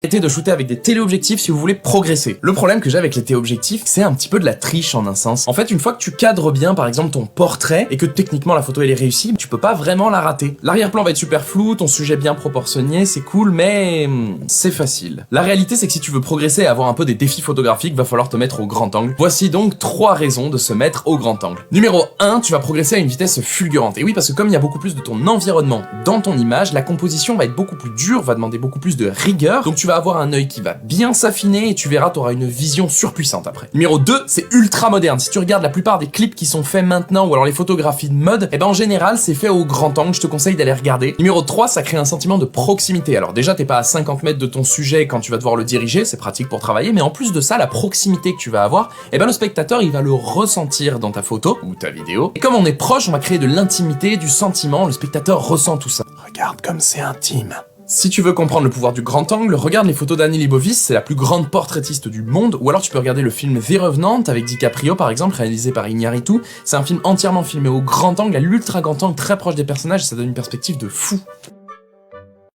Arrêtez de shooter avec des téléobjectifs si vous voulez progresser. Le problème que j'ai avec les téléobjectifs, c'est un petit peu de la triche en un sens. En fait, une fois que tu cadres bien, par exemple, ton portrait, et que techniquement la photo elle est réussie, tu peux pas vraiment la rater. L'arrière-plan va être super flou, ton sujet bien proportionné, c'est cool, mais c'est facile. La réalité, c'est que si tu veux progresser et avoir un peu des défis photographiques, va falloir te mettre au grand angle. Voici donc 3 raisons de se mettre au grand angle. Numéro 1, tu vas progresser à une vitesse fulgurante. Et oui, parce que comme il y a beaucoup plus de ton environnement dans ton image, la composition va être beaucoup plus dure, va demander beaucoup plus de rigueur, donc tu vas avoir un œil qui va bien s'affiner et tu verras, tu auras une vision surpuissante après. Numéro 2, c'est ultra moderne. Si tu regardes la plupart des clips qui sont faits maintenant ou alors les photographies de mode, et ben en général, c'est fait au grand angle, je te conseille d'aller regarder. Numéro 3, ça crée un sentiment de proximité. Alors déjà, t'es pas à 50 mètres de ton sujet quand tu vas devoir le diriger, c'est pratique pour travailler, mais en plus de ça, la proximité que tu vas avoir, et ben le spectateur, il va le ressentir dans ta photo ou ta vidéo. Et comme on est proche, on va créer de l'intimité, du sentiment, le spectateur ressent tout ça. Regarde comme c'est intime. Si tu veux comprendre le pouvoir du grand angle, regarde les photos d'Annie Leibovitz, c'est la plus grande portraitiste du monde, ou alors tu peux regarder le film The Revenant avec DiCaprio par exemple, réalisé par Iñárritu. C'est un film entièrement filmé au grand angle, à l'ultra grand angle, très proche des personnages, et ça donne une perspective de fou.